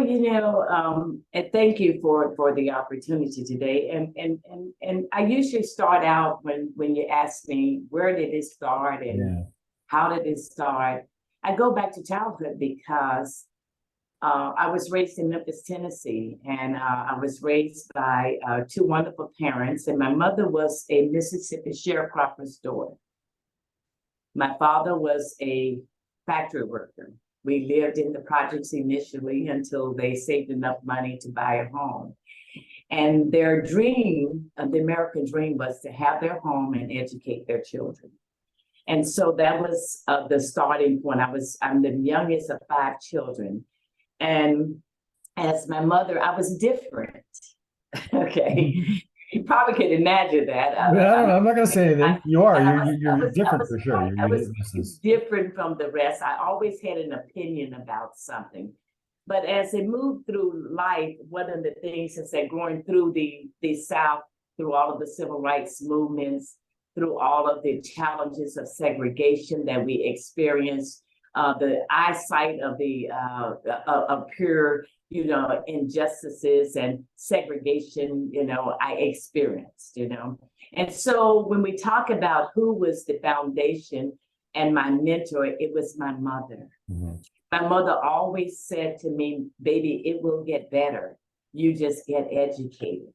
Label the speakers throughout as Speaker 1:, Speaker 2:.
Speaker 1: Well, and thank you for the opportunity today. And I usually start out when you ask me where did it start and
Speaker 2: Yeah.
Speaker 1: how did it start. I go back to childhood because I was raised in Memphis, Tennessee, and I was raised by two wonderful parents. And my mother was a Mississippi sharecropper's daughter. My father was a factory worker. We lived in the projects initially until they saved enough money to buy a home. And their dream, the American dream, was to have their home and educate their children. And so that was the starting point. I'm the youngest of five children. And as my mother, I was different. Okay. You probably can imagine that.
Speaker 2: I don't know. I'm not going to say anything. You are. You're
Speaker 1: I
Speaker 2: different
Speaker 1: was,
Speaker 2: for sure. You're
Speaker 1: I was
Speaker 2: uniquenesses.
Speaker 1: different from the rest. I always had an opinion about something. But as it moved through life, one of the things is that growing through the South, through all of the civil rights movements, through all of the challenges of segregation that we experienced, the eyesight of the of pure, injustices and segregation, I experienced, And so when we talk about who was the foundation and my mentor, it was my mother.
Speaker 2: Mm-hmm.
Speaker 1: My mother always said to me, baby, it will get better. You just get educated.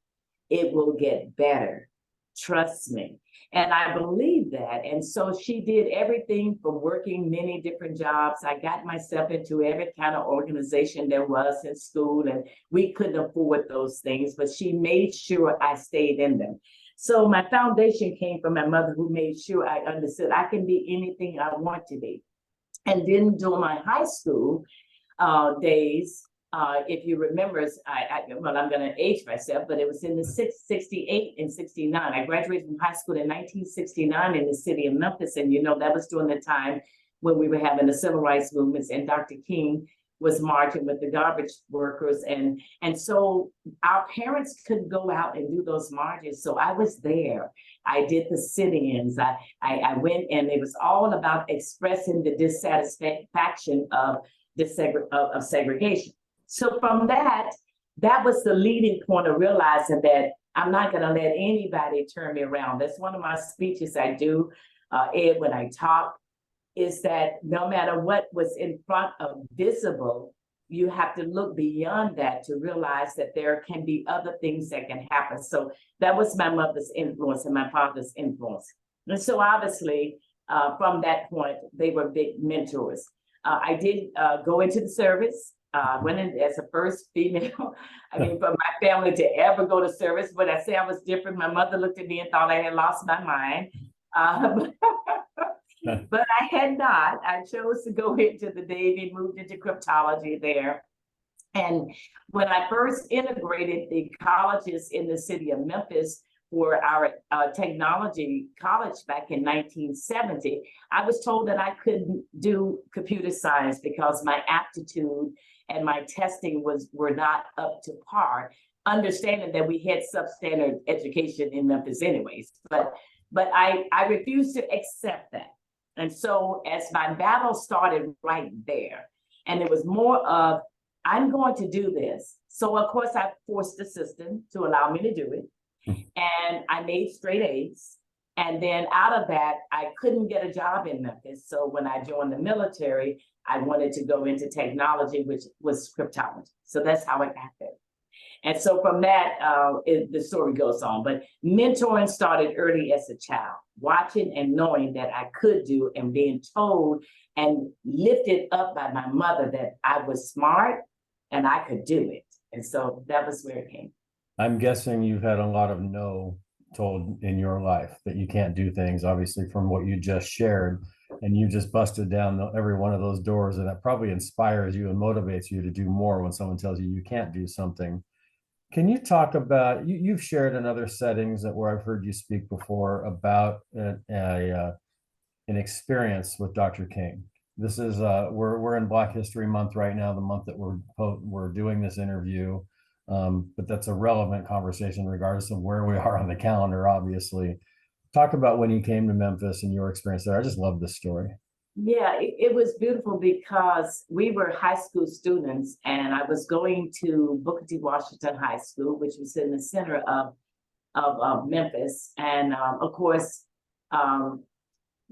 Speaker 1: It will get better. Trust me. And I believe that. And so she did everything from working many different jobs. I got myself into every kind of organization there was in school, and we couldn't afford those things, but she made sure I stayed in them. So my foundation came from my mother, who made sure I understood I can be anything I want to be. And then during my high school days, if you remember, I'm going to age myself, but it was in the 68 and 69. I graduated from high school in 1969 in the city of Memphis. And, that was during the time when we were having the civil rights movements and Dr. King was marching with the garbage workers. And so our parents could go out and do those marches. So I was there. I did the sit-ins. I went, and it was all about expressing the dissatisfaction of segregation. So from that was the leading point of realizing that I'm not going to let anybody turn me around. That's one of my speeches I do, Ed, when I talk, is that no matter what was in front of visible, you have to look beyond that to realize that there can be other things that can happen. So that was my mother's influence and my father's influence. And so obviously, from that point, they were big mentors. I did go into the service. Went in as a first female, for my family to ever go to service. But I say I was different. My mother looked at me and thought I had lost my mind. But I had not. I chose to go into the Navy, moved into cryptology there. And when I first integrated the colleges in the city of Memphis for our technology college back in 1970, I was told that I couldn't do computer science because my aptitude and my testing were not up to par, understanding that we had substandard education in Memphis anyways. But I refused to accept that. And so as my battle started right there, and it was more of, I'm going to do this. So of course I forced the system to allow me to do it. And I made straight A's. And then out of that, I couldn't get a job in Memphis. So when I joined the military, I wanted to go into technology, which was cryptology. So that's how I got there. And so from that, the story goes on. But mentoring started early as a child, watching and knowing that I could do, and being told and lifted up by my mother that I was smart and I could do it. And so that was where it came.
Speaker 2: I'm guessing you've had a lot of no told in your life, that you can't do things, obviously, from what you just shared. And you just busted down every one of those doors, and that probably inspires you and motivates you to do more when someone tells you you can't do something. Can you talk about, you've shared in other settings that where I've heard you speak before about an experience with Dr. King. This is we're in Black History Month right now, the month that we're doing this interview. But that's a relevant conversation regardless of where we are on the calendar, obviously. Talk about when you came to Memphis and your experience there. I just love this story.
Speaker 1: Yeah, it was beautiful because we were high school students, and I was going to Booker T. Washington High School, which was in the center of Memphis. And of course, um,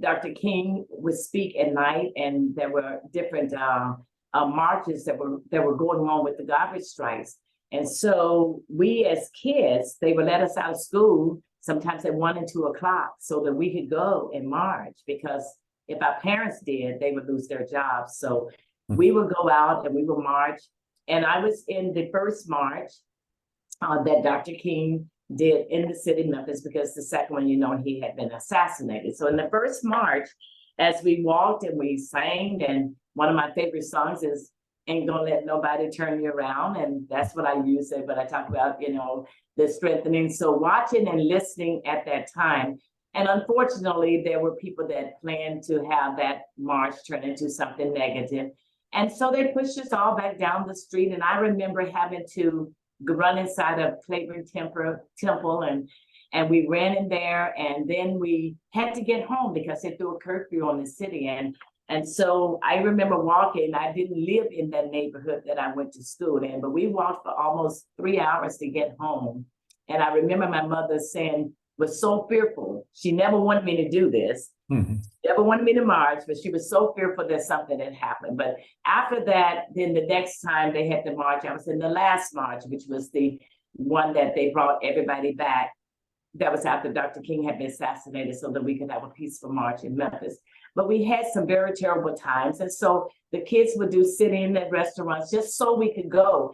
Speaker 1: Dr. King would speak at night, and there were different marches that were going on with the garbage strikes. And so we, as kids, they would let us out of school sometimes at 1 and 2 o'clock so that we could go and march, because if our parents did, they would lose their jobs. So we would go out and we would march. And I was in the first march that Dr. King did in the city of Memphis, because the second one, he had been assassinated. So in the first march, as we walked and we sang, and one of my favorite songs is "Ain't Gonna Let Nobody Turn You Around," and that's what I use it, but I talk about, the strengthening. So watching and listening at that time, and unfortunately, there were people that planned to have that march turn into something negative. And so they pushed us all back down the street. And I remember having to run inside of Claiborne Temple, and we ran in there, and then we had to get home because they threw a curfew on the city. And so I remember walking. I didn't live in that neighborhood that I went to school in, but we walked for almost 3 hours to get home. And I remember my mother saying, was so fearful. She never wanted me to do this. Never wanted me to march, but she was so fearful that something had happened. But after that, then the next time they had to march, I was in the last march, which was the one that they brought everybody back. That was after Dr. King had been assassinated, so that we could have a peaceful march in Memphis. But we had some very terrible times. And so the kids would do sitting at restaurants just so we could go.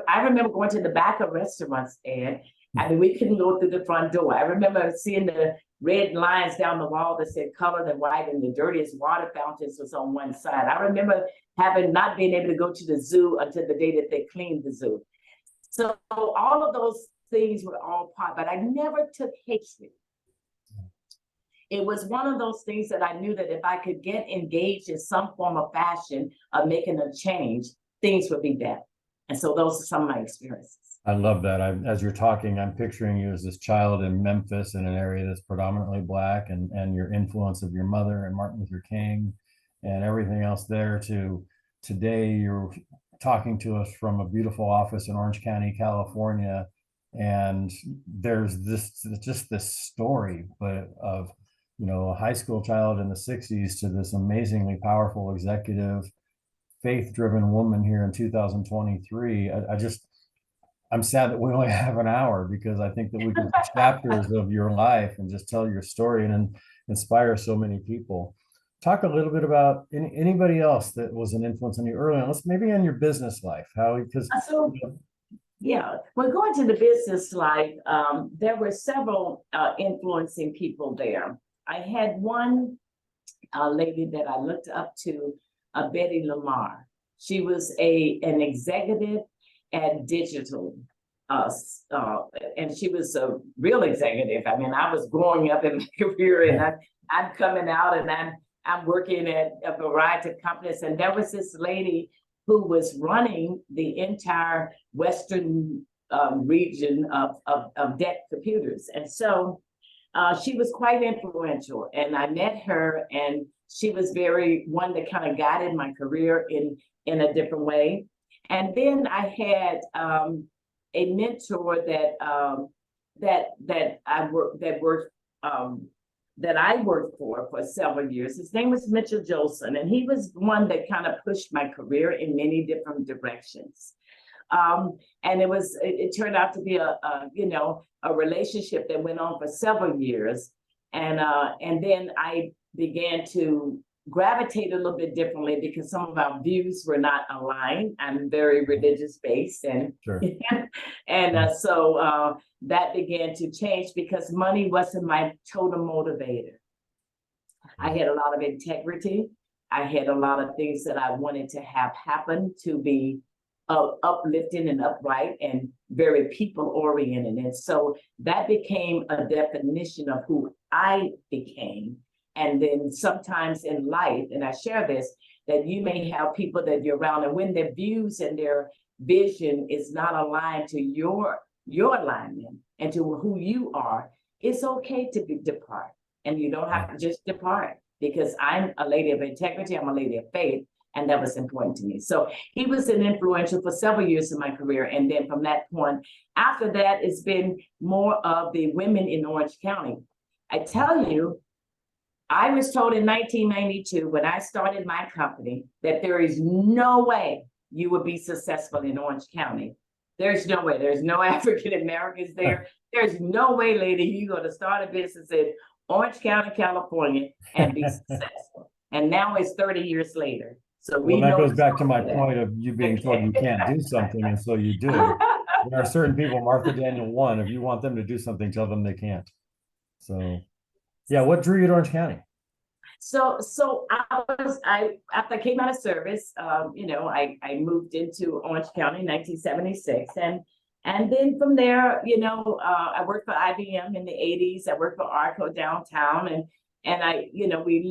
Speaker 1: I remember going to the back of restaurants, and I mean, we couldn't go through the front door. I remember seeing the red lines down the wall that said colored and white, and the dirtiest water fountains was on one side. I remember not being able to go to the zoo until the day that they cleaned the zoo. So all of those things were all part, but I never took hatred. It was one of those things that I knew that if I could get engaged in some form of fashion of making a change, things would be better. And so those are some of my experiences.
Speaker 2: I love that. As you're talking, I'm picturing you as this child in Memphis, in an area that's predominantly Black, and your influence of your mother and Martin Luther King and everything else there, to today you're talking to us from a beautiful office in Orange County, California. And there's just this story, but of, a high school child in the 60s to this amazingly powerful executive, faith-driven woman here in 2023. I'm sad that we only have an hour, because I think that we could do chapters of your life and just tell your story and inspire so many people. Talk a little bit about anybody else that was an influence on you early on. Let's maybe in your business life, because
Speaker 1: yeah, when going to the business life, there were several influencing people there. I had one lady that I looked up to, Betty Lamar. She was an executive at Digital, and she was a real executive. I mean, I was growing up in my career, and I'm coming out, and I'm working at a variety of companies. And there was this lady who was running the entire Western region of DEC computers. And so she was quite influential, and I met her, and she was one that kind of guided my career in a different way. And then I had a mentor that I worked for several years. His name was Mitchell Jolson, and he was one that kind of pushed my career in many different directions. And it turned out to be a relationship that went on for several years. And then I began to gravitate a little bit differently, because some of our views were not aligned. I'm very religious based, and
Speaker 2: Sure.
Speaker 1: so that began to change, because money wasn't my total motivator. I had a lot of integrity. I had a lot of things that I wanted to have happen to be uplifting and upright and very people oriented. And so that became a definition of who I became. And then sometimes in life, and I share this, that you may have people that you're around, and when their views and their vision is not aligned to your alignment and to who you are, it's okay to depart. And you don't have to just depart. because I'm a lady of integrity, I'm a lady of faith, and that was important to me. So he was an influential for several years in my career. And then from that point, after that, it's been more of the women in Orange County. I tell you, I was told in 1992, when I started my company, that there is no way you would be successful in Orange County. There's no way. There's no African Americans there. There's no way, lady, you're going to start a business in Orange County, California, and be successful. And now it's 30 years later. So
Speaker 2: well, that goes back to my point of you being told you can't do something, and so you do. There are certain people, Martha Daniel 1, if you want them to do something, tell them they can't. So, yeah, what drew you to Orange County?
Speaker 1: So after I came out of service, I moved into Orange County in 1976, and then from there, I worked for IBM in the 80s. I worked for Arco downtown, and we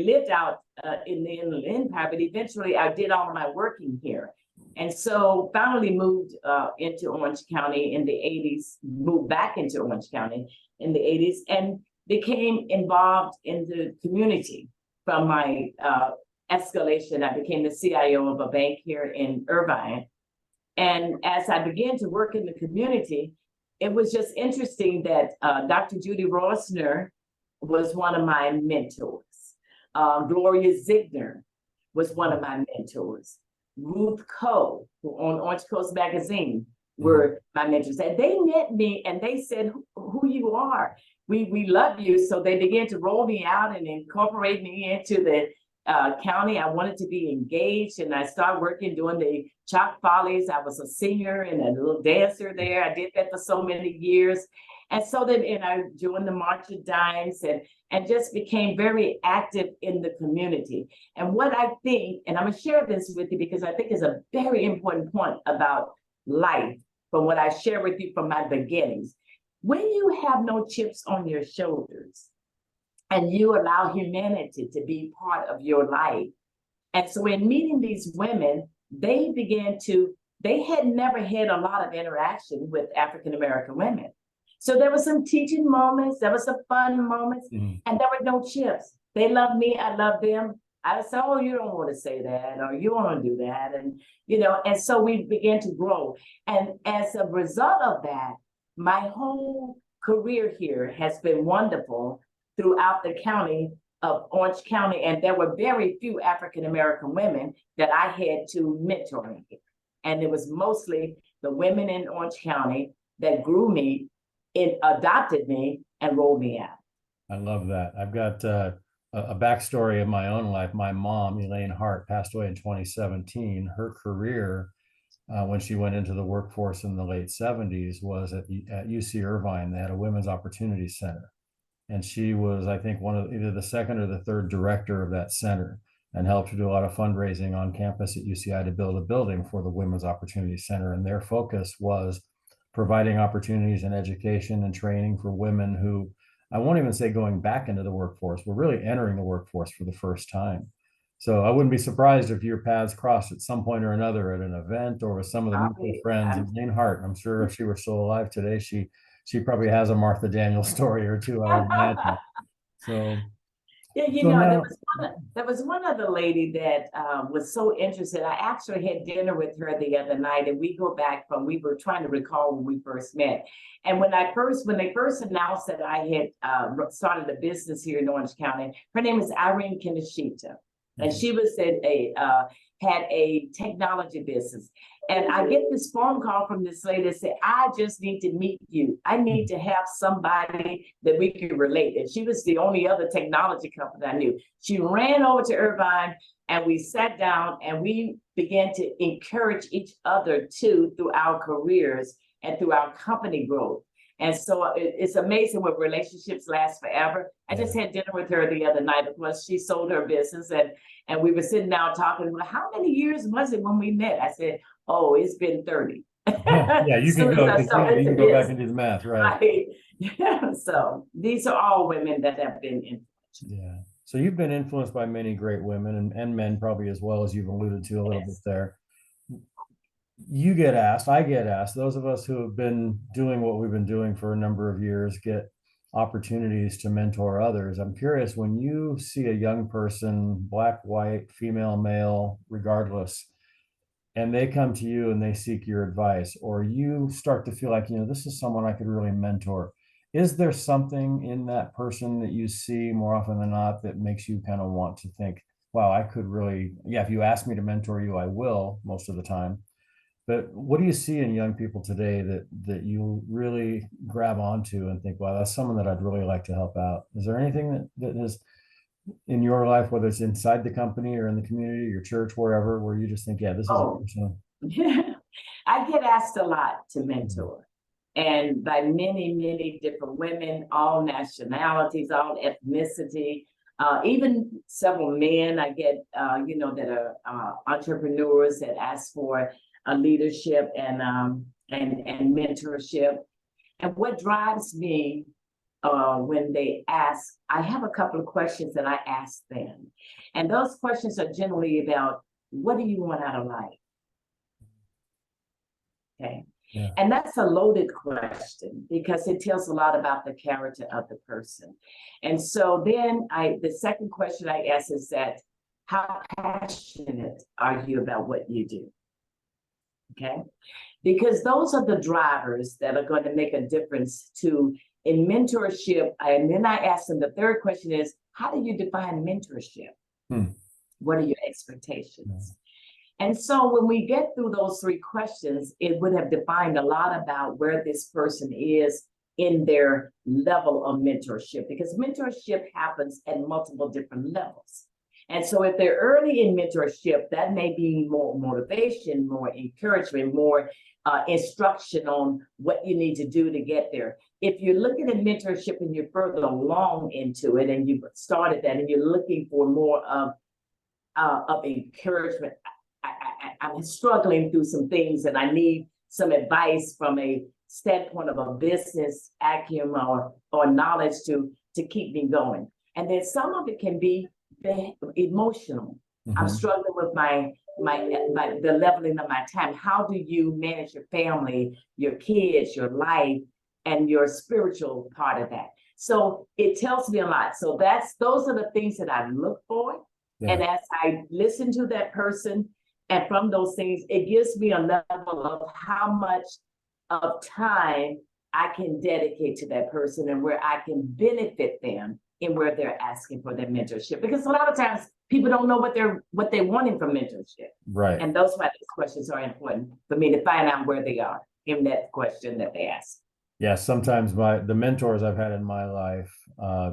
Speaker 1: lived out in the Inland Empire, but eventually I did all of my working here, and so finally moved into Orange County in the 80s. Moved back into Orange County in the 80s, and became involved in the community. From my escalation, I became the CIO of a bank here in Irvine. And as I began to work in the community, it was just interesting that Dr. Judy Rossner was one of my mentors. Gloria Ziegner was one of my mentors. Ruth Coe, who on Orange Coast Magazine, were my mentors. And they met me and they said, who you are. We love you. So they began to roll me out and incorporate me into the county. I wanted to be engaged, and I started working doing the Chalk Follies. I was a singer and a little dancer there. I did that for so many years. And so then I joined the March of Dimes and just became very active in the community. And what I think, and I'm going to share this with you because I think is a very important point about life from what I share with you from my beginnings. When you have no chips on your shoulders and you allow humanity to be part of your life. And so in meeting these women, they had never had a lot of interaction with African-American women. So there were some teaching moments, there were some fun moments, and there were no chips. They loved me, I loved them. I said, oh, you don't want to say that, or you want to do that. And so we began to grow. And as a result of that, my whole career here has been wonderful throughout the county of Orange County. And there were very few African-American women that I had to mentor. And it was mostly the women in Orange County that grew me, adopted me, and rolled me out.
Speaker 2: I love that. I've got a backstory of my own life. My mom, Elaine Hart, passed away in 2017. Her career, when she went into the workforce in the late 70s, was at UC Irvine. They had a Women's Opportunity Center. And she was, I think, one of either the second or the third director of that center, and helped to do a lot of fundraising on campus at UCI to build a building for the Women's Opportunity Center. And their focus was providing opportunities and education and training for women who, I won't even say going back into the workforce, were really entering the workforce for the first time. So I wouldn't be surprised if your paths crossed at some point or another at an event or with some of the mutual friends. Elaine Hart, I'm sure if she were still alive today, she probably has a Martha Daniel story or two, I would imagine. So
Speaker 1: yeah, there was one other lady that was so interested. I actually had dinner with her the other night, and we were trying to recall when we first met. And when they first announced that I had started a business here in Orange County, her name is Irene Kineshita. And she had a technology business. And I get this phone call from this lady that said, I just need to meet you. I need to have somebody that we can relate. And she was the only other technology company I knew. She ran over to Irvine and we sat down and we began to encourage each other too through our careers and through our company growth. And so it's amazing what relationships last forever. I just had dinner with her the other night because she sold her business and we were sitting down talking. Well, how many years was it when we met? I said, oh, it's been 30.
Speaker 2: Yeah, you can go back and do the math, right?
Speaker 1: Yeah. So these are all women that have been influenced.
Speaker 2: Yeah. So you've been influenced by many great women and men probably as well, as you've alluded to a little bit there. You get asked, I get asked, those of us who have been doing what we've been doing for a number of years get opportunities to mentor others. I'm curious, when you see a young person, black, white, female, male, regardless, and they come to you and they seek your advice, or you start to feel like, this is someone I could really mentor. Is there something in that person that you see more often than not that makes you kind of want to think, wow, I could really, yeah, if you ask me to mentor you, I will most of the time. But what do you see in young people today that you really grab onto and think, wow, that's someone that I'd really like to help out? Is there anything that is in your life, whether it's inside the company or in the community, your church, wherever, where you just think, yeah, this is a
Speaker 1: Oh,
Speaker 2: person?
Speaker 1: I get asked a lot to mentor, and by many, many different women, all nationalities, all ethnicity, even several men. I get, that are entrepreneurs that ask for leadership and mentorship. And what drives me when they ask, I have a couple of questions that I ask them, and those questions are generally about, what do you want out of life? Okay.
Speaker 2: Yeah.
Speaker 1: And that's a loaded question because it tells a lot about the character of the person. And so then the second question I ask is that, how passionate are you about what you do? Okay. Because those are the drivers that are going to make a difference in mentorship. And then I ask them, the third question is, how do you define mentorship? What are your expectations? And so when we get through those three questions, it would have defined a lot about where this person is in their level of mentorship, because mentorship happens at multiple different levels. And so if they're early in mentorship, that may be more motivation, more encouragement, more instruction on what you need to do to get there. If you're looking at mentorship and you're further along into it and you've started that and you're looking for more of encouragement, I'm struggling through some things and I need some advice from a standpoint of a business acumen or knowledge to keep me going. And then some of it can be emotional. I'm struggling with the leveling of my time. How do you manage your family, your kids, your life, and your spiritual part of that? So it tells me a lot. So those are the things that I look for. Yeah. And as I listen to that person, and from those things, it gives me a level of how much of time I can dedicate to that person and where I can benefit them in where they're asking for their mentorship. Because a lot of times people don't know what they're wanting from mentorship. Right. And those questions are important for me to find out where they are in that question that they ask.
Speaker 2: Yeah, sometimes the mentors I've had in my life,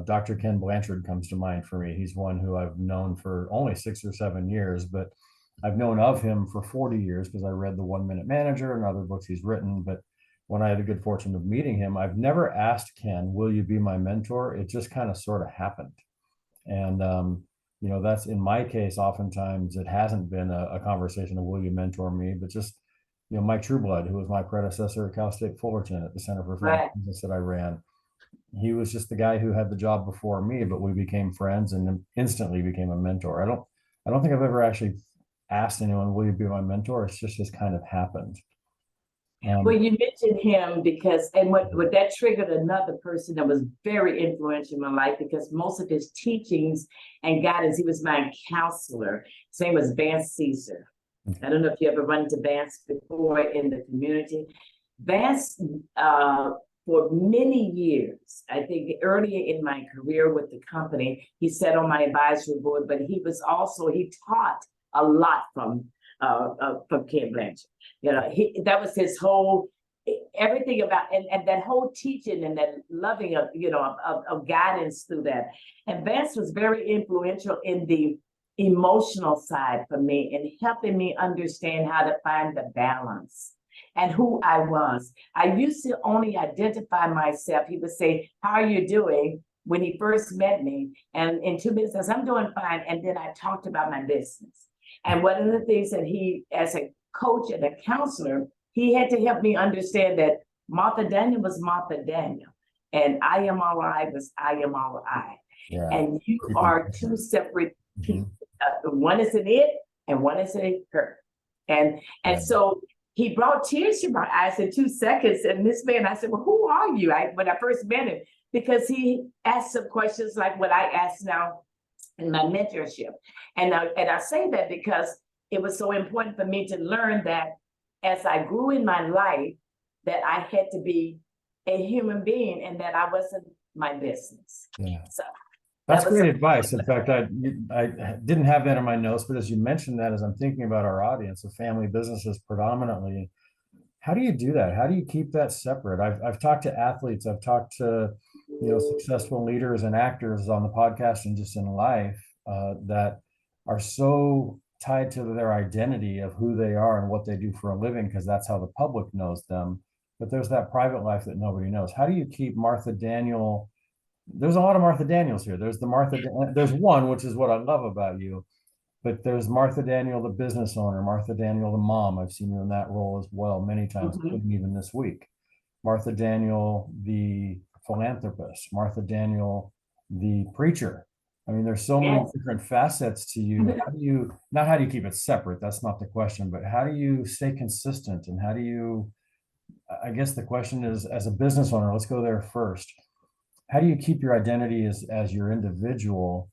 Speaker 2: Dr. Ken Blanchard comes to mind for me. He's one who I've known for only 6 or 7 years, but I've known of him for 40 years because I read The 1 Minute Manager and other books he's written. But when I had the good fortune of meeting him, I've never asked Ken, will you be my mentor? It just kind of sort of happened. And, that's in my case, oftentimes it hasn't been a conversation of will you mentor me, but just, Mike Trueblood, who was my predecessor at Cal State Fullerton at the Center for Family Business that I ran. He was just the guy who had the job before me, but we became friends and instantly became a mentor. I don't think I've ever actually asked anyone, will you be my mentor? It's just kind of happened.
Speaker 1: Well, you mentioned him because, and what that triggered another person that was very influential in my life, because most of his teachings and guidance, he was my counselor. His name was Vance Caesar. I don't know if you ever run into Vance before in the community. Vance, for many years, I think earlier in my career with the company, he sat on my advisory board, but he taught a lot from Ken Blanchard. That was his whole, everything about, and that whole teaching and that loving of guidance through that. And Vance was very influential in the emotional side for me and helping me understand how to find the balance and who I was. I used to only identify myself. He would say, how are you doing? When he first met me, and in 2 minutes, I said, I'm doing fine. And then I talked about my business. And one of the things that he, as a coach and a counselor, he had to help me understand that Martha Daniel was Martha Daniel, and IMRI was IMRI. Yeah. And you are two separate people. One is an it, and one is a her. And so he brought tears to my eyes in 2 seconds. And this man, I said, well, who are you? When I first met him, because he asked some questions like what I ask now in my mentorship. And I say that because it was so important for me to learn that as I grew in my life, that I had to be a human being and that I wasn't my business.
Speaker 2: Yeah.
Speaker 1: So
Speaker 2: that's great advice. In fact, I didn't have that in my notes, but as you mentioned that, as I'm thinking about our audience of family businesses predominantly, how do you do that? How do you keep that separate? I've talked to athletes, I've talked to, successful leaders and actors on the podcast and just in life that are so tied to their identity of who they are and what they do for a living, because that's how the public knows them. But there's that private life that nobody knows. How do you keep Martha Daniel? There's a lot of Martha Daniels here. There's there's one, which is what I love about you, but there's Martha Daniel, the business owner, Martha Daniel, the mom. I've seen you in that role as well many times, including even this week. Martha Daniel, the philanthropist, Martha Daniel, the preacher. I mean, there's so many different facets to you. How do you keep it separate? That's not the question, but how do you stay consistent? And how do you, I guess the question is, as a business owner, let's go there first. How do you keep your identity as your individual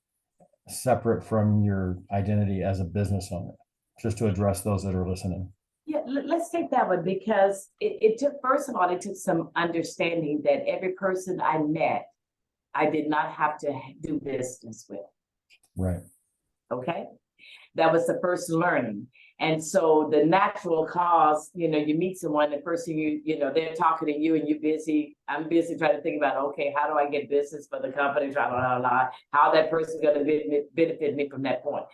Speaker 2: separate from your identity as a business owner? Just to address those that are listening.
Speaker 1: Yeah, let's take that one, because it took, first of all, it took some understanding that every person I met, I did not have to do business with.
Speaker 2: Right.
Speaker 1: Okay. That was the first learning. And so the natural cause, you meet someone, the first thing they're talking to you and you're busy. I'm busy trying to think about, okay, how do I get business for the company? How that person's going to benefit me from that point.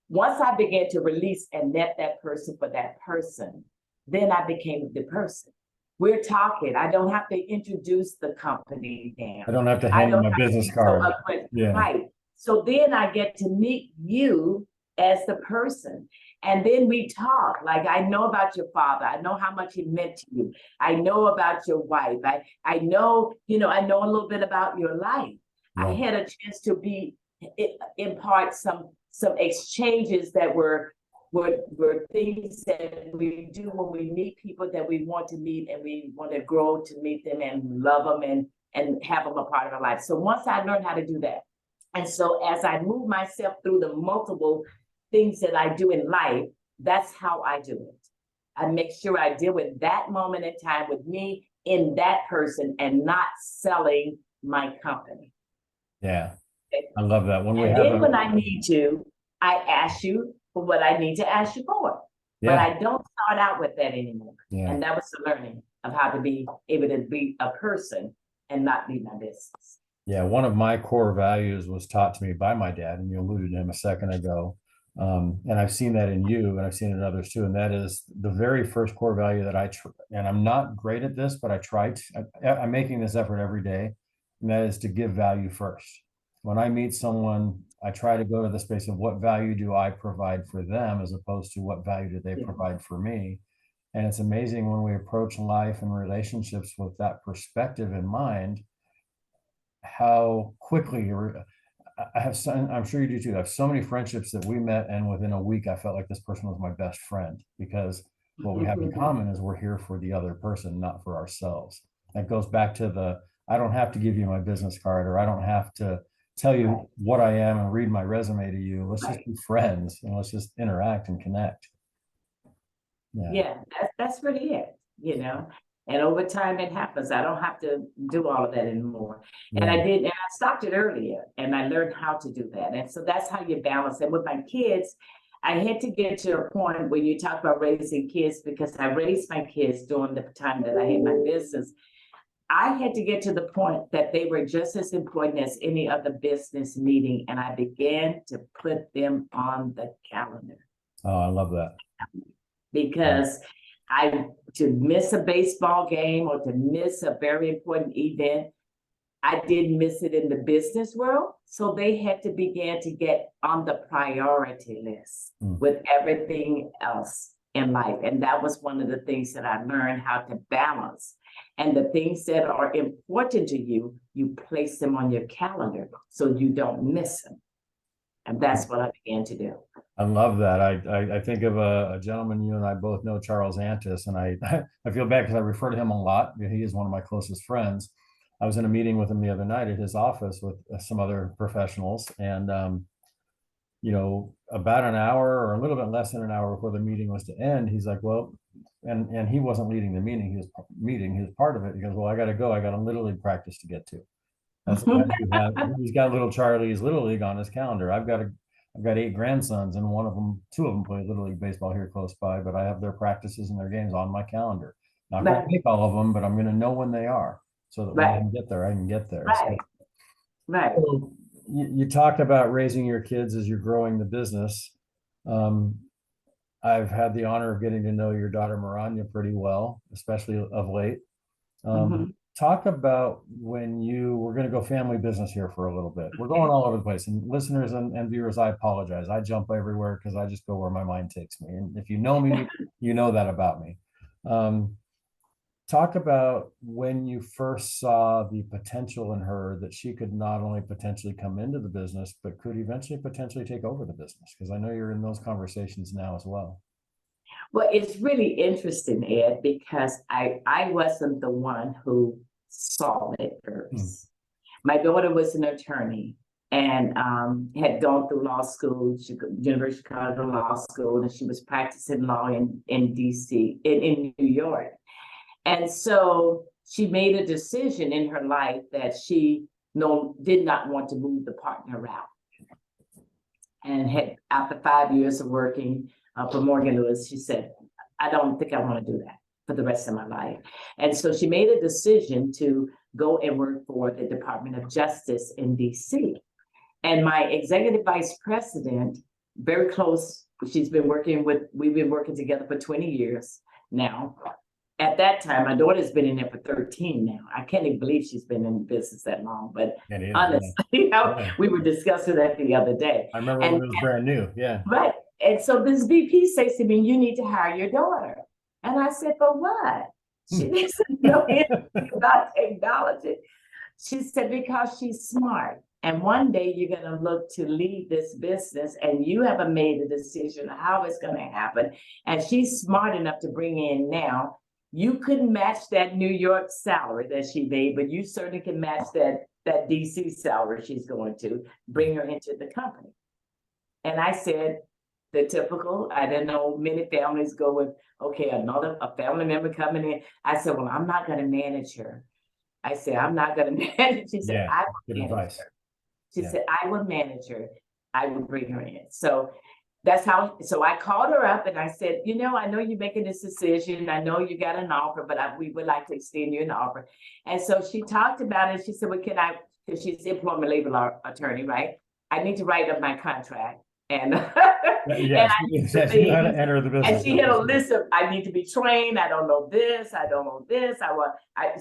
Speaker 1: Once I began to release and net that person for that person, then I became the person. We're talking. I don't have to introduce the company now.
Speaker 2: I don't have to hand you my business card.
Speaker 1: Yeah. Right. So then I get to meet you as the person. And then we talk, like, I know about your father. I know how much he meant to you. I know about your wife. I know, I know a little bit about your life. Right. I had a chance to impart some exchanges that were things that we do when we meet people that we want to meet, and we want to grow to meet them and love them and have them a part of our life. So once I learned how to do that, and so as I move myself through the multiple things that I do in life, that's how I do it. I make sure I deal with that moment in time with me in that person and not selling my company.
Speaker 2: Yeah, okay. I love that.
Speaker 1: When I need to, I ask you for what I need to ask you for. Yeah. But I don't start out with that anymore. Yeah. And that was the learning of how to be able to be a person and not be my business.
Speaker 2: Yeah, one of my core values was taught to me by my dad, and you alluded to him a second ago. And I've seen that in you, and I've seen it in others too. And that is the very first core value that and I'm not great at this, but I'm making this effort every day. And that is to give value first. When I meet someone, I try to go to the space of what value do I provide for them, as opposed to what value do they provide for me. And it's amazing when we approach life and relationships with that perspective in mind, how quickly I'm sure you do too. I have so many friendships that we met, and within a week, I felt like this person was my best friend, because what we have in common is we're here for the other person, not for ourselves. That goes back to I don't have to give you my business card, or I don't have to tell you what I am and read my resume to you. Let's just be friends and let's just interact and connect.
Speaker 1: Yeah, that's really it, And over time it happens. I don't have to do all of that anymore. And I stopped it earlier, and I learned how to do that. And so that's how you balance it. With my kids, I had to get to a point where you talk about raising kids, because I raised my kids during the time that I had my business. I had to get to the point that they were just as important as any other business meeting, and I began to put them on the calendar.
Speaker 2: Oh, I love that.
Speaker 1: Because to miss a baseball game or to miss a very important event, I didn't miss it in the business world. So they had to begin to get on the priority list with everything else in life. And that was one of the things that I learned how to balance. And the things that are important to you, you place them on your calendar so you don't miss them. And that's what I began to do.
Speaker 2: I love that. I think of a gentleman you and I both know, Charles Antis, and I feel bad because I refer to him a lot. He is one of my closest friends. I was in a meeting with him the other night at his office with some other professionals, and about an hour or a little bit less than an hour before the meeting was to end, he's like, well, and he wasn't leading the meeting, he was part of it. He goes, well, I got to go. I got a Little League practice to get to. That's he's got little Charlie's Little League on his calendar. I've got 8 grandsons, and 2 of them play Little League baseball here close by, but I have their practices and their games on my calendar. Not going to make all of them, but I'm going to know when they are, so that when I can get there, I can get there. So you talked about raising your kids as you're growing the business. I've had the honor of getting to know your daughter Maranya pretty well, especially of late. Talk about when you were going to go family business here for a little bit. We're going all over the place, and listeners and viewers, I apologize. I jump everywhere because I just go where my mind takes me. And if you know me, you know that about me. Talk about when you first saw the potential in her that she could not only potentially come into the business, but could eventually potentially take over the business. Because I know you're in those conversations now as well.
Speaker 1: Well, it's really interesting, Ed, because I wasn't the one who saw it first. My daughter was an attorney and had gone through law school, University of Chicago Law School, and she was practicing law in DC, in New York. And so she made a decision in her life that she did not want to move the partner route. And had, after 5 years of working for Morgan Lewis, she said, I don't think I want to do that for the rest of my life. And so she made a decision to go and work for the Department of Justice in DC. And my executive vice president, very close, we've been working together for 20 years now. At that time, my daughter's been in there for 13 now. I can't even believe she's been in business that long, but honestly, we were discussing that the other day.
Speaker 2: I remember when it was brand new, yeah.
Speaker 1: Right, and so this VP says to me, you need to hire your daughter. And I said, for what? She doesn't know anything about technology. She said, because she's smart. And one day you're going to look to lead this business and you haven't made a decision of how it's going to happen. And she's smart enough to bring in now. You couldn't match that New York salary that she made, but you certainly can match that DC salary she's going to bring her into the company. And I said, the typical, I didn't know many families go with, okay, a family member coming in. I said, well, I'm not going to manage her. I said, I'm not going to manage. She said, I will manage her. She said, I will manage her. I will bring her in. So that's how, so I called her up and I said, I know you're making this decision. I know you got an offer, but we would like to extend you an offer. And so she talked about it. She said, well, because she's employment labor law attorney, right? I need to write up my contract. And,
Speaker 2: yes, you had to enter the business.
Speaker 1: And she had a list of, I need to be trained. I don't know this. I don't know this.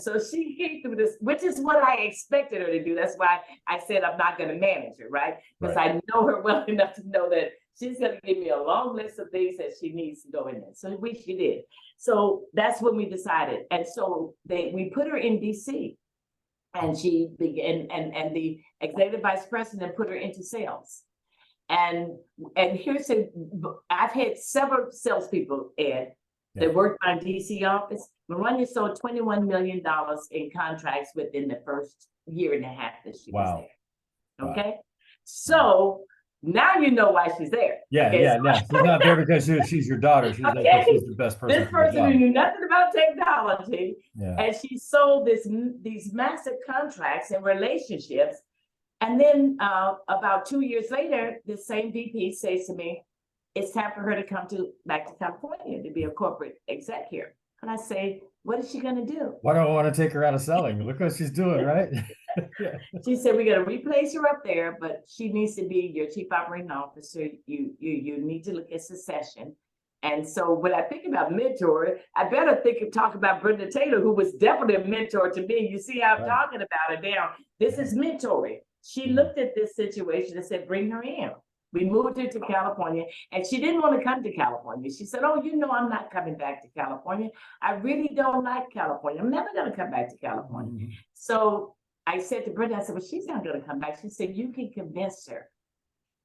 Speaker 1: So she came through this, which is what I expected her to do. That's why I said, I'm not going to manage her, right? Because I know her well enough to know that she's going to give me a long list of things that she needs to go in there. So she did. So that's when we decided. And so we put her in DC and she began, and the executive vice president put her into sales. And I've had several salespeople, Ed, that worked in my DC office. Maranya sold $21 million in contracts within the first year and a half that she was there. Okay. So now you know why she's there.
Speaker 2: Yeah. She's not there because she's your daughter. She's there because she's the best person.
Speaker 1: This person who knew nothing about technology, and she sold these massive contracts and relationships. And then about 2 years later, the same VP says to me, it's time for her to come back to California to be a corporate exec here. And I say, what is she going to do?
Speaker 2: Why do I want to take her out of selling? Look what she's doing, right?
Speaker 1: She said, we're going to replace her up there, but she needs to be your chief operating officer. You need to look at succession. And so when I think about mentor, I better talk about Brenda Taylor, who was definitely a mentor to me. You see how I'm talking about her now. This is mentoring. She looked at this situation and said, bring her in. We moved her to California, and she didn't want to come to California. She said, oh, I'm not coming back to California. I really don't like California. I'm never going to come back to California. So I said to Brenda, I said, well, she's not going to come back. She said, you can convince her.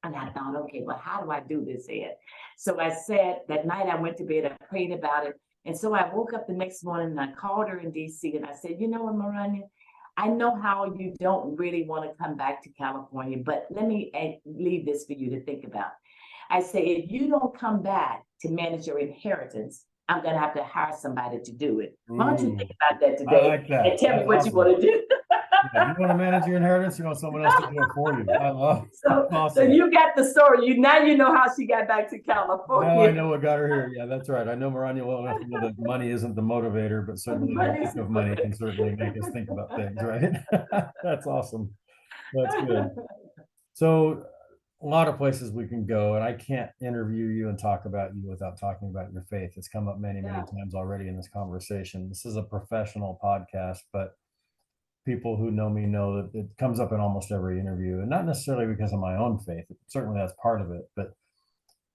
Speaker 1: And I thought, okay, well, how do I do this, Ed? So I said, that night I went to bed, I prayed about it. And so I woke up the next morning and I called her in DC and I said, you know what, Maranya? I know how you don't really want to come back to California, but let me leave this for you to think about. I say, if you don't come back to manage your inheritance, I'm going to have to hire somebody to do it. Why don't you
Speaker 2: Ooh,
Speaker 1: think about that
Speaker 2: I
Speaker 1: today
Speaker 2: like that.
Speaker 1: and tell me
Speaker 2: That's
Speaker 1: what you
Speaker 2: awesome.
Speaker 1: want to do?
Speaker 2: Yeah, you want to manage your inheritance, you want someone else to do it for you. I love
Speaker 1: So,
Speaker 2: awesome.
Speaker 1: so you got the story. You know how she got back to
Speaker 2: Now
Speaker 1: California.
Speaker 2: I know what got her here. Yeah, that's right. I know Marania well enough to know that money isn't the motivator, but certainly the lack of money can certainly make us think about things, right? That's awesome. That's good. So a lot of places we can go, and I can't interview you and talk about you without talking about your faith. It's come up many, many times already in this conversation. This is a professional podcast, but people who know me know that it comes up in almost every interview, and not necessarily because of my own faith. Certainly that's part of it, but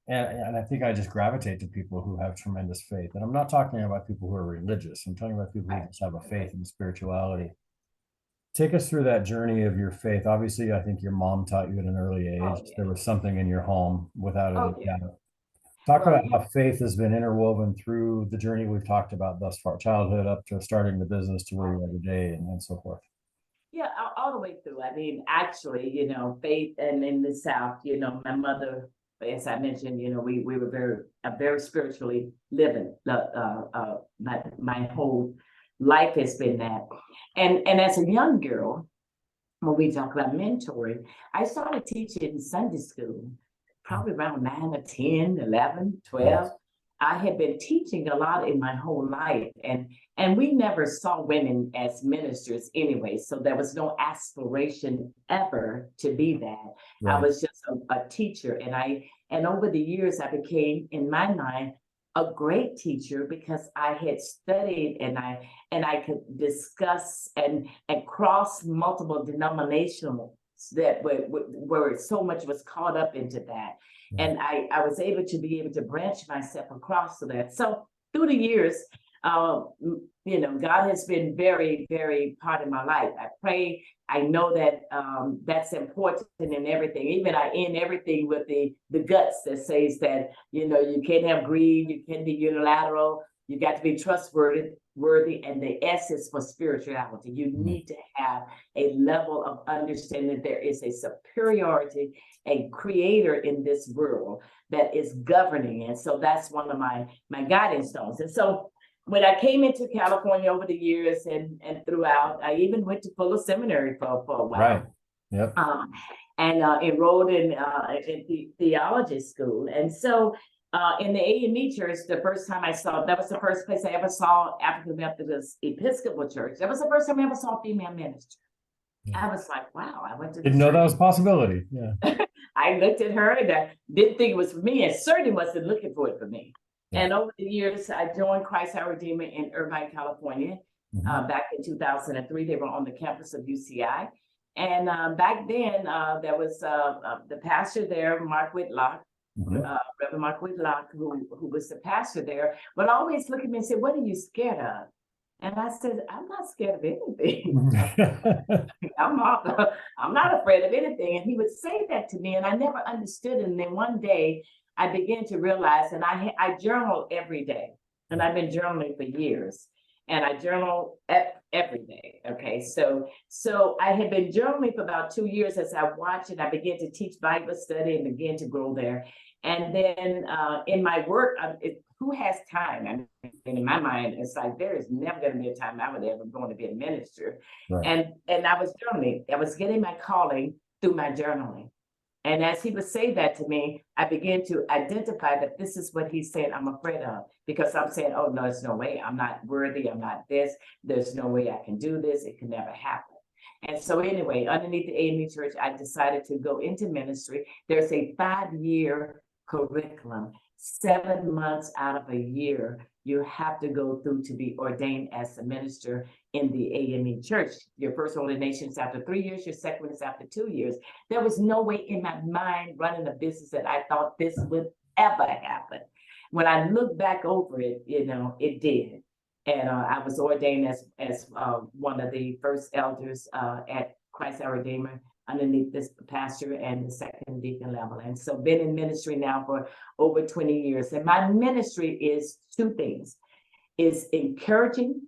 Speaker 2: and I think I just gravitate to people who have tremendous faith. And I'm not talking about people who are religious. I'm talking about people who just have a faith in spirituality. Take us through that journey of your faith. Obviously, I think your mom taught you at an early age.
Speaker 1: Oh, yeah.
Speaker 2: There was something in your home without
Speaker 1: Oh,
Speaker 2: a
Speaker 1: yeah.
Speaker 2: doubt. Talk
Speaker 1: Well,
Speaker 2: about how faith has been interwoven through the journey we've talked about thus far, childhood up to starting the business to where you are today, and so forth.
Speaker 1: yeah, all the way through. I mean, actually, faith, and in the South, my mother, as I mentioned, we were very spiritually living. My whole life has been that. And as a young girl, when we talk about mentoring, I started teaching Sunday school, probably around 9 or 10, 11, 12. I had been teaching a lot in my whole life, and we never saw women as ministers anyway, so there was no aspiration ever to be that. I was just a teacher, and over the years I became, in my mind, a great teacher because I had studied and I could discuss and cross multiple denominational that where so much was caught up into that. And I was able to branch myself across to that. So through the years, God has been very, very part of my life. I pray. I know that that's important in everything. Even I end everything with the guts that says that, you can't have greed, you can't be unilateral, you got to be trustworthy, and the S is for spirituality. You need to have a level of understanding there is a superiority, a creator in this world that is governing. And so that's one of my guiding stones. And so when I came into California over the years and throughout, I even went to Fuller Seminary for a while.
Speaker 2: Right. Yep.
Speaker 1: And enrolled in theology school. And so in the AME church, the first time that was the first place I ever saw African Methodist Episcopal Church. That was the first time I ever saw a female minister. I was like, wow, I went to
Speaker 2: Didn't know that was a possibility. Yeah.
Speaker 1: I looked at her and I didn't think it was for me, and certainly wasn't looking for it for me. And over the years, I joined Christ Our Redeemer in Irvine, California. Back in 2003, they were on the campus of UCI. And back then, there was the pastor there, Mark Whitlock, Reverend Mark Whitlock, who was the pastor there, would always look at me and say, "What are you scared of?" And I said, "I'm not scared of anything. I'm not afraid of anything." And he would say that to me, and I never understood it. And then one day, I began to realize, and I journal every day, and I've been journaling for years, and I journal every day. Okay, so I had been journaling for about 2 years as I watched it. I began to teach Bible study and began to grow there. And then in my work, who has time? I mean, in my mind, it's like there is never going to be a time I would ever going to be a minister. And I was journaling. I was getting my calling through my journaling. And as he would say that to me, I began to identify that this is what he's saying I'm afraid of, because I'm saying, oh, no, there's no way. I'm not worthy. I'm not this. There's no way I can do this. It can never happen. And so anyway, underneath the AME Church, I decided to go into ministry. There's a 5-year curriculum, 7 months out of a year, you have to go through to be ordained as a minister in the AME Church. Your first ordination is after 3 years, your second one is after 2 years. There was no way in my mind running a business that I thought this would ever happen. When I look back over it, it did. And I was ordained as one of the first elders at Christ Our Redeemer, underneath this pastor and the second deacon level. And so been in ministry now for over 20 years. And my ministry is 2 things. Is encouraging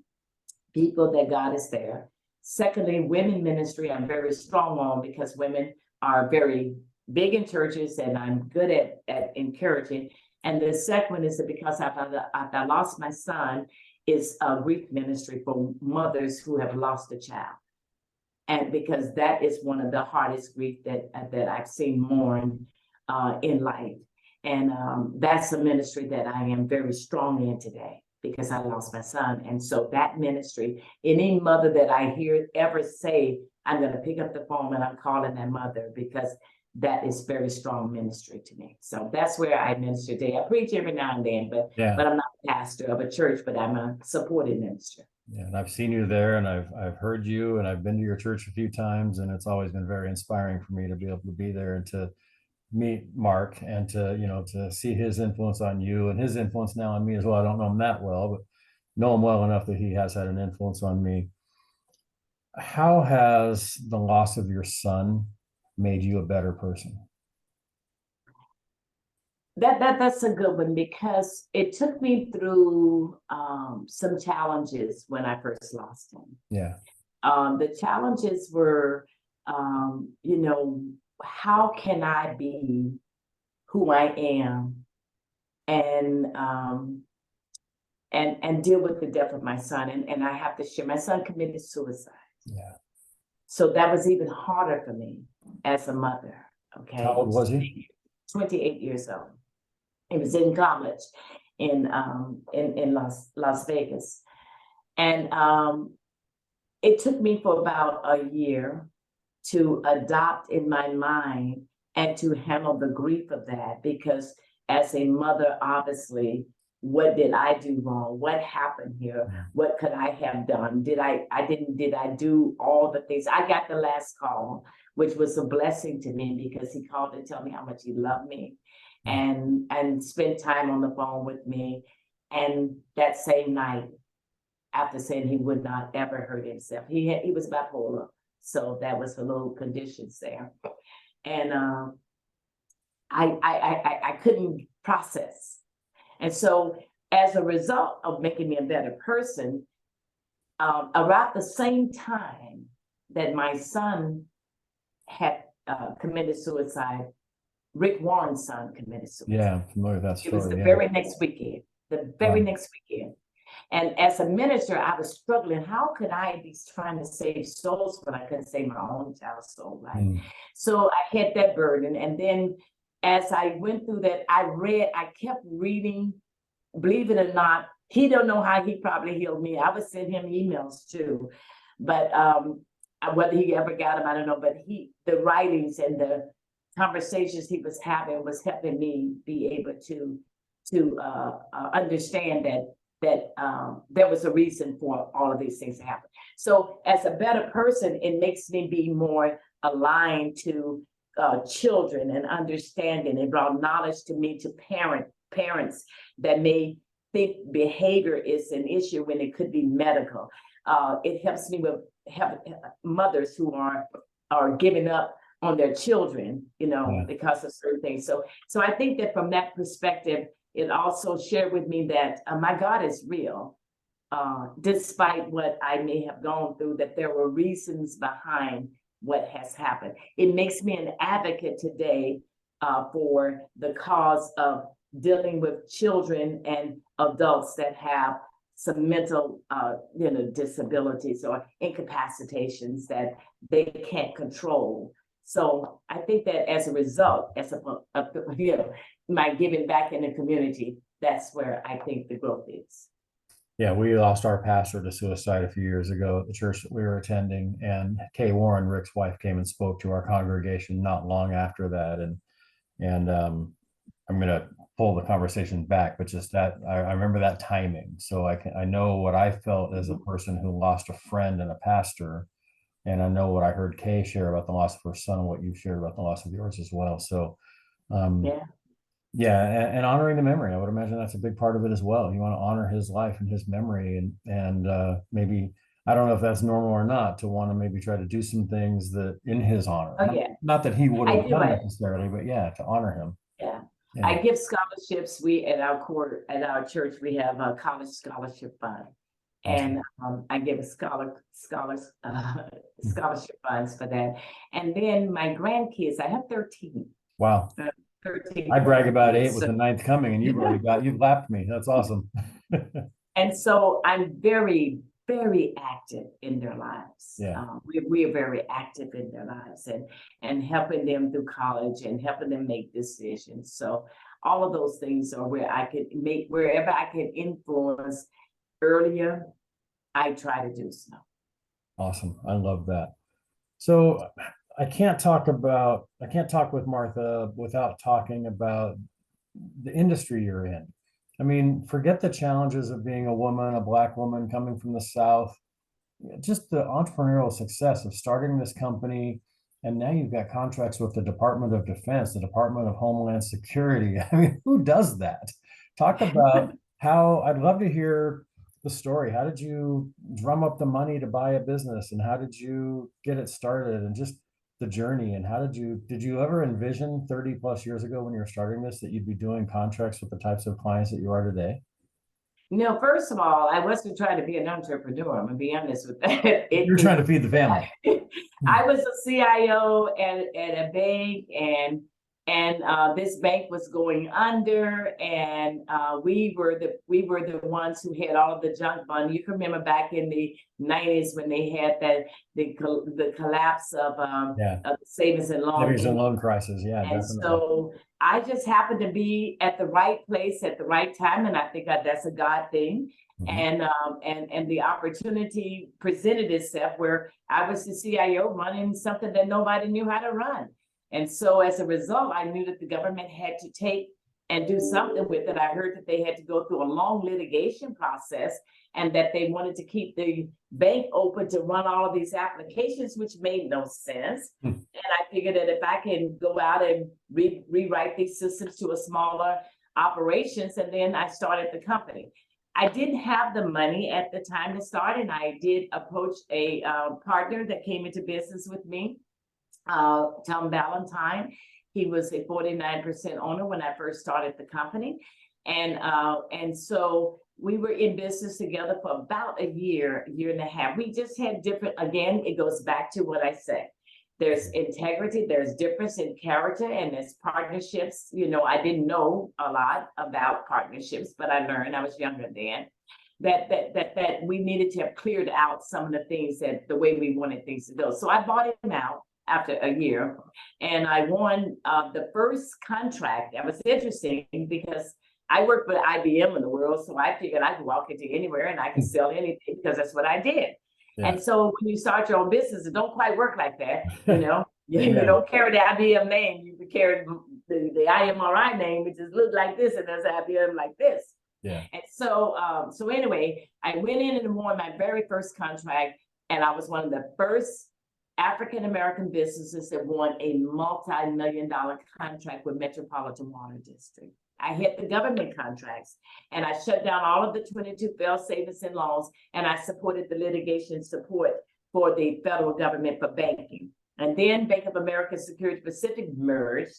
Speaker 1: people that God is there. Secondly, women ministry, I'm very strong on because women are very big in churches and I'm good at encouraging. And the second one is that because after I lost my son, is a grief ministry for mothers who have lost a child. And because that is one of the hardest grief that I've seen mourn in life. And that's a ministry that I am very strong in today because I lost my son. And so that ministry, any mother that I hear ever say, I'm going to pick up the phone and I'm calling that mother because that is very strong ministry to me. So that's where I minister today. I preach every now and then, but I'm not a pastor of a church, but I'm a supporting minister.
Speaker 2: Yeah, and I've seen you there, and I've heard you, and I've been to your church a few times, and it's always been very inspiring for me to be able to be there and to meet Mark and to see his influence on you and his influence now on me as well. I don't know him that well, but know him well enough that he has had an influence on me. How has the loss of your son made you a better person?
Speaker 1: That's a good one because it took me through some challenges when I first lost him.
Speaker 2: Yeah.
Speaker 1: The challenges were, how can I be who I am and deal with the death of my son. And I have to share, my son committed suicide.
Speaker 2: Yeah.
Speaker 1: So that was even harder for me as a mother. Okay.
Speaker 2: How old was he?
Speaker 1: 28 years old. He was in college in Las Vegas. And it took me for about a year to adopt in my mind and to handle the grief of that, because as a mother, obviously, what did I do wrong? What happened here? What could I have done? Did I do all the things? I got the last call, which was a blessing to me because he called to tell me how much he loved me and spent time on the phone with me. And that same night, after saying he would not ever hurt himself, he was bipolar. So that was the little conditions there. And I couldn't process. And so as a result of making me a better person, around the same time that my son had committed suicide, Rick Warren's son committed suicide.
Speaker 2: Yeah, I'm familiar with that story.
Speaker 1: It was the very next weekend, next weekend. And as a minister, I was struggling. How could I be trying to save souls when I couldn't save my own child's soul, right? So I had that burden. And then as I went through that, I kept reading. Believe it or not, he don't know how he probably healed me. I would send him emails too. But whether he ever got them, I don't know. But the writings and the conversations he was having was helping me be able to understand that there was a reason for all of these things to happen. So as a better person, it makes me be more aligned to children and understanding. It brought knowledge to me to parents that may think behavior is an issue when it could be medical. It helps me with mothers who are giving up on their children, because of certain things. So I think that from that perspective, it also shared with me that my God is real, despite what I may have gone through, that there were reasons behind what has happened. It makes me an advocate today for the cause of dealing with children and adults that have some mental, disabilities or incapacitations that they can't control. So I think that as a result, my giving back in the community, that's where I think the growth is.
Speaker 2: Yeah, we lost our pastor to suicide a few years ago at the church that we were attending, and Kay Warren, Rick's wife, came and spoke to our congregation not long after that. And I'm going to pull the conversation back, but just that I remember that timing. So I know what I felt as a person who lost a friend and a pastor, and I know what I heard Kay share about the loss of her son and what you shared about the loss of yours as well. So and honoring the memory, I would imagine that's a big part of it as well. You want to honor his life and his memory, and maybe, I don't know if that's normal or not, to want to maybe try to do some things that in his honor. Not that he would have done necessarily, but to honor him.
Speaker 1: Yeah. I give scholarships. We at our church, we have a college scholarship fund. And I give scholarship funds for that. And then my grandkids, I have 13.
Speaker 2: Wow.
Speaker 1: 13
Speaker 2: I brag about 8
Speaker 1: grandkids.
Speaker 2: with the 9th coming, and you've lapped me. That's awesome.
Speaker 1: And so I'm very, very active in their lives.
Speaker 2: Yeah.
Speaker 1: We are very active in their lives and helping them through college and helping them make decisions. So all of those things are wherever I can influence earlier, I try to do so.
Speaker 2: Awesome. I love that. So I can't talk with Martha without talking about the industry you're in. I mean, forget the challenges of being a woman, a Black woman coming from the South, just the entrepreneurial success of starting this company. And now you've got contracts with the Department of Defense, the Department of Homeland Security. I mean, who does that? Talk about I'd love to hear the story. How did you drum up the money to buy a business, and how did you get it started, and just the journey? And did you ever envision 30 plus years ago when you were starting this that you'd be doing contracts with the types of clients that you are today?
Speaker 1: First of all, I wasn't trying to be an entrepreneur. I'm gonna be honest with that.
Speaker 2: You're trying to feed the family.
Speaker 1: I was a CIO at a bank, and this bank was going under, and we were the ones who had all of the junk bond. You can remember back in the 90s when they had the collapse of the savings and loan
Speaker 2: crisis. Yeah,
Speaker 1: and
Speaker 2: definitely.
Speaker 1: So I just happened to be at the right place at the right time, and I think that's a God thing. Mm-hmm. And the opportunity presented itself where I was the CIO running something that nobody knew how to run. And so as a result, I knew that the government had to take and do something with it. I heard that they had to go through a long litigation process and that they wanted to keep the bank open to run all of these applications, which made no sense. And I figured that if I can go out and rewrite these systems to a smaller operations, and then I started the company. I didn't have the money at the time to start, and I did approach a partner that came into business with me, Tom Valentine. He was a 49% owner when I first started the company. And so we were in business together for about a year and a half. We just had again, it goes back to what I said. There's integrity, there's difference in character, and there's partnerships. I didn't know a lot about partnerships, but I learned. I was younger then. That we needed to have cleared out some of the things the way we wanted things to go. So I bought him out after a year, and I won the first contract. That was interesting because I worked with IBM in the world, so I figured I could walk into anywhere and I could sell anything because that's what I did. Yeah. And so when you start your own business, it don't quite work like that. You don't carry the IBM name, you carry the IMRI name, which is look like this, and there's IBM like this.
Speaker 2: Yeah.
Speaker 1: And so anyway, I went in and won my very first contract, and I was one of the first African-American businesses that won a multi-million-dollar contract with Metropolitan Water District. I hit the government contracts, and I shut down all of the 22 failed savings and loans, and I supported the litigation support for the federal government for banking. And then Bank of America Security Pacific merged,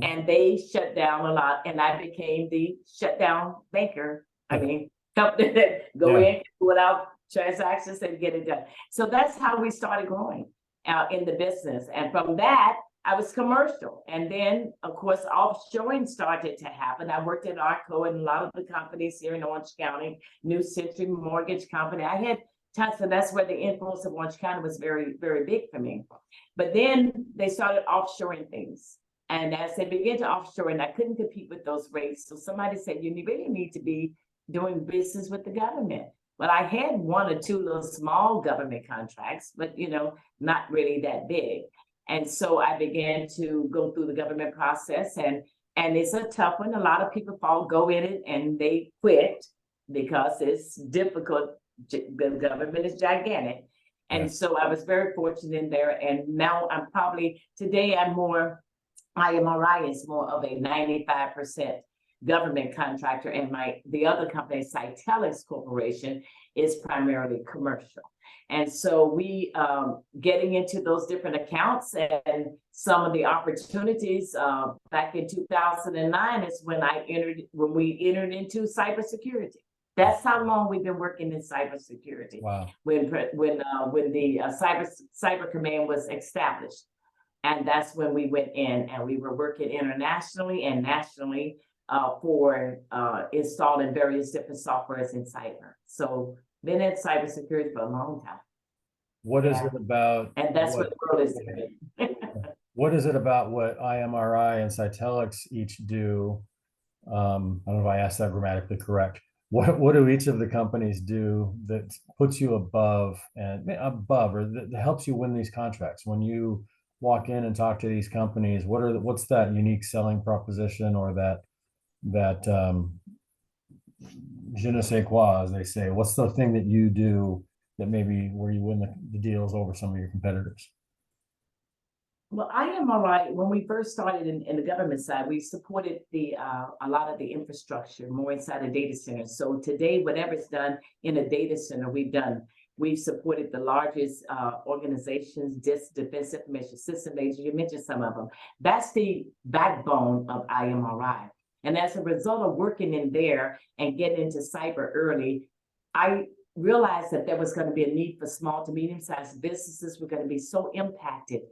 Speaker 1: and they shut down a lot, and I became the shutdown banker. I mean, company that go in without transactions and get it done. So that's how we started growing in the business. And from that, I was commercial. And then, of course, offshoring started to happen. I worked at Arco and a lot of the companies here in Orange County, New Century Mortgage Company. I had tons, and that's where the influence of Orange County was very, very big for me. But then they started offshoring things. And as they began to offshore, and I couldn't compete with those rates. So somebody said, you really need to be doing business with the government. Well, I had one or two little small government contracts, but not really that big. And so I began to go through the government process, and it's a tough one. A lot of people go in it and they quit because it's difficult. The government is gigantic. And so I was very fortunate in there. And now today IMRI is more of a 95% government contractor, and the other company, Cytellix Corporation, is primarily commercial. And so we getting into those different accounts and some of the opportunities back in 2009 is when we entered into cybersecurity. That's how long we've been working in cybersecurity.
Speaker 2: Wow.
Speaker 1: When the cyber command was established, and that's when we went in and we were working internationally and nationally for installing various different softwares in cyber. So been in cybersecurity for a long time.
Speaker 2: What is it about?
Speaker 1: And that's what the world is doing.
Speaker 2: What is it about what IMRI and Cytellix each do? I don't know if I asked that grammatically correct. What do each of the companies do that puts you above or that helps you win these contracts? When you walk in and talk to these companies, what's that unique selling proposition, or that je ne sais quoi, as they say? What's the thing that you do that maybe where you win the deals over some of your competitors?
Speaker 1: Well, IMRI, when we first started in the government side, we supported a lot of the infrastructure more inside the data center. So today, whatever's done in a data center, we've supported the largest organizations, Defense Information System Agency. You mentioned some of them. That's the backbone of IMRI. And as a result of working in there and getting into cyber early, I realized that there was going to be a need for small to medium-sized businesses. We're going to be so impacted.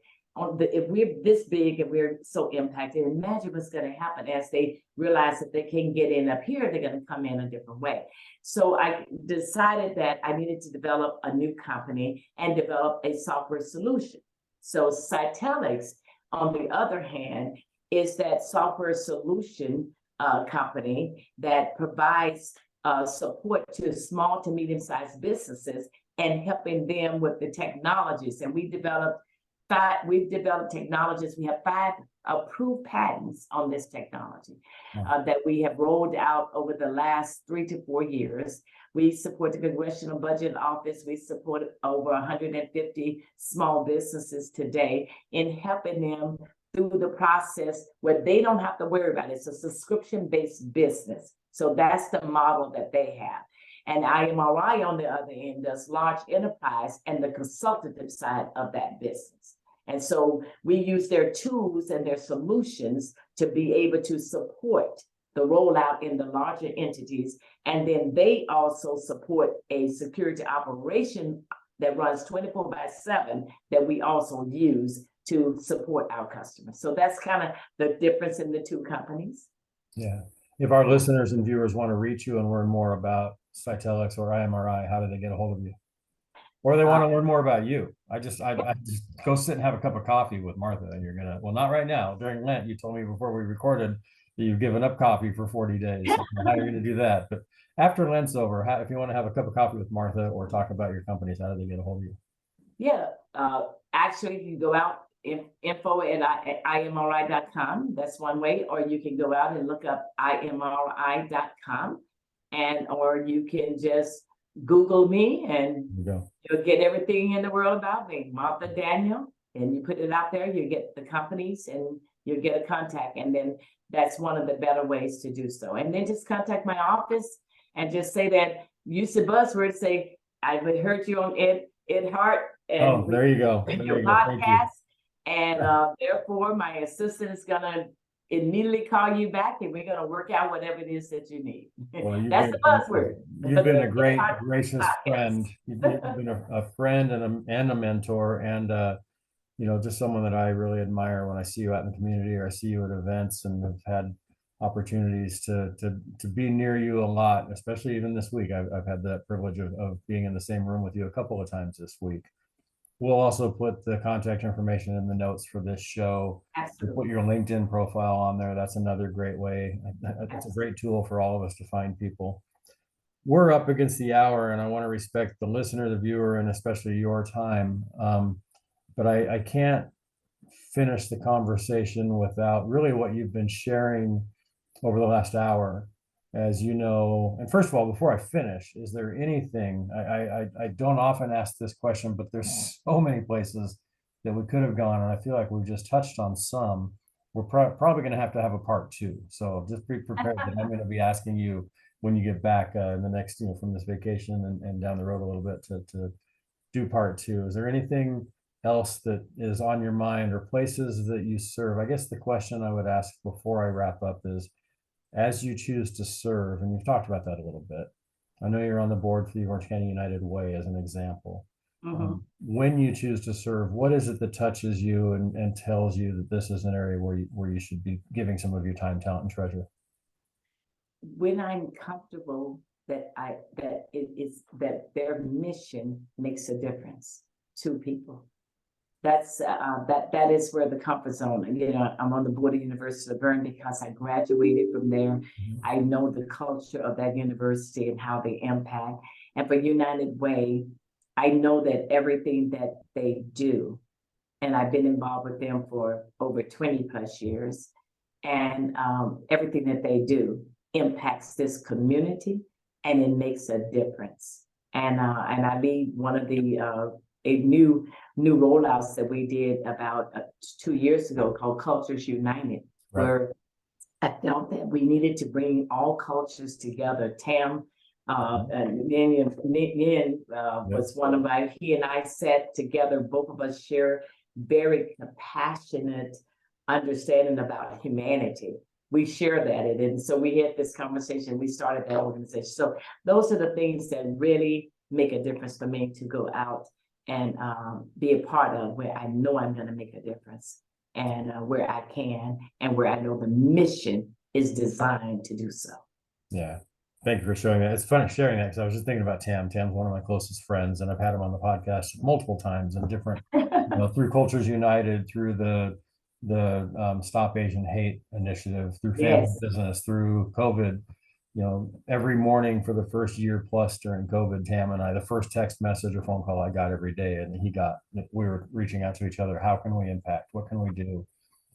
Speaker 1: If we're this big and we're so impacted, imagine what's going to happen as they realize that they can't get in up here, they're going to come in a different way. So I decided that I needed to develop a new company and develop a software solution. So Cytellix, on the other hand, is that software solution company that provides support to small to medium-sized businesses and helping them with the technologies. And we've developed technologies. We have 5 approved patents on this technology that we have rolled out over the last 3 to 4 years. We support the Congressional Budget Office. We support over 150 small businesses today in helping them through the process where they don't have to worry about it. It's a subscription-based business. So that's the model that they have. And IMRI, on the other end, does large enterprise and the consultative side of that business. And so we use their tools and their solutions to be able to support the rollout in the larger entities. And then they also support a security operation that runs 24/7 that we also use to support our customers. So that's kind of the difference in the two companies.
Speaker 2: Yeah. If our listeners and viewers want to reach you and learn more about Cytellix or IMRI, how do they get a hold of you? Or they want to learn more about you. I just go sit and have a cup of coffee with Martha, and you're gonna, well, not right now. During Lent, you told me before we recorded that you've given up coffee for 40 days. So how you're gonna do that? But after Lent's over, if you want to have a cup of coffee with Martha or talk about your companies, how do they get a hold of you?
Speaker 1: Yeah, actually, you go out info at imri.com. That's one way, or you can go out and look up imri.com, or you can just Google me and you'll get everything in the world about me, Martha Daniel, and you put it out there, you get the companies and you get a contact. And then that's one of the better ways to do so. And then just contact my office and just say that, use the buzzword, say, I've heard you on Ed Hart. And
Speaker 2: there you go.
Speaker 1: Your podcast. And therefore, my assistant is going to immediately call you back and we're going to work out whatever it is that you need.
Speaker 2: Well,
Speaker 1: that's the buzzword.
Speaker 2: You've been a great, gracious friend. You've been a friend and a mentor, and just someone that I really admire when I see you out in the community or I see you at events, and have had opportunities to be near you a lot, especially even this week. I've had that privilege of being in the same room with you a couple of times this week. We'll also put the contact information in the notes for this show.
Speaker 1: Absolutely.
Speaker 2: Put your LinkedIn profile on there. That's another great way. It's a great tool for all of us to find people. We're up against the hour, and I want to respect the listener, the viewer, and especially your time. But I can't finish the conversation without really what you've been sharing over the last hour. As you know, and first of all, before I finish, is there anything, I don't often ask this question, but there's so many places that we could have gone, and I feel like we've just touched on some. We're probably going to have a part 2. So just be prepared that I'm going to be asking you when you get back in the next, from this vacation and down the road a little bit to do part 2. Is there anything else that is on your mind, or places that you serve? I guess the question I would ask before I wrap up is, as you choose to serve, and you've talked about that a little bit, I know you're on the board for the Orange County United Way as an example.
Speaker 1: Mhm.
Speaker 2: When you choose to serve, what is it that touches you and tells you that this is an area where you should be giving some of your time, talent, and treasure?
Speaker 1: When I'm comfortable that their mission makes a difference to people. That is where the comfort zone. You know, I'm on the board of University of Bern because I graduated from there. I know the culture of that university and how they impact. And for United Way, I know that everything that they do, and I've been involved with them for over 20 plus years, and everything that they do impacts this community, and it makes a difference. And I lead one of the a new rollouts that we did about 2 years ago called Cultures United,
Speaker 2: Right.
Speaker 1: where I felt that we needed to bring all cultures together. Tam and Ninian was one of my, he and I sat together, both of us share very compassionate understanding about humanity. We share that, and so we had this conversation, we started that organization. So those are the things that really make a difference for me to go out and be a part of, where I know I'm gonna make a difference, and where I can, and where I know the mission is designed to do so.
Speaker 2: Yeah. Thank you for showing that. It's funny sharing that because I was just thinking about Tam. Tam's one of my closest friends, and I've had him on the podcast multiple times and different, through Cultures United, through the Stop Asian Hate initiative, through family
Speaker 1: Yes.
Speaker 2: business, through COVID. Every morning for the first year plus during COVID, Tam and I, the first text message or phone call I got every day, and we were reaching out to each other. How can we impact? What can we do?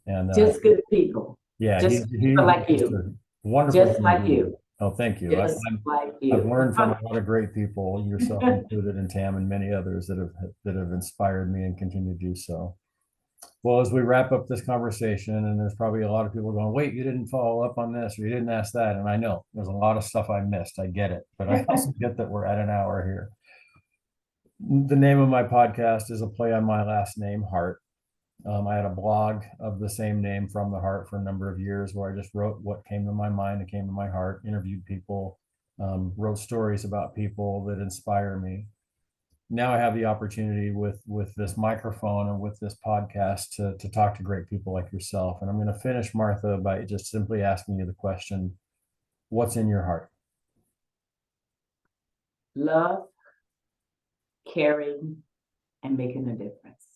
Speaker 2: And
Speaker 1: Just good people.
Speaker 2: yeah,
Speaker 1: Just
Speaker 2: he's
Speaker 1: people like
Speaker 2: just
Speaker 1: you.
Speaker 2: a wonderful
Speaker 1: Just like
Speaker 2: human being.
Speaker 1: you.
Speaker 2: Oh, thank you.
Speaker 1: Just like you.
Speaker 2: I've learned from a lot of great people, yourself included, and Tam, and many others that have inspired me and continue to do so. Well, as we wrap up this conversation, and there's probably a lot of people going, "Wait, you didn't follow up on this, or you didn't ask that," and I know there's a lot of stuff I missed. I get it, but I also get that we're at an hour here. The name of my podcast is a play on my last name, Hart. I had a blog of the same name, From the Heart, for a number of years, where I just wrote what came to my mind and came to my heart, interviewed people, wrote stories about people that inspire me. Now I have the opportunity with this microphone and with this podcast to talk to great people like yourself. And I'm going to finish, Martha, by just simply asking you the question, what's in your heart?
Speaker 1: Love, caring, and making a difference.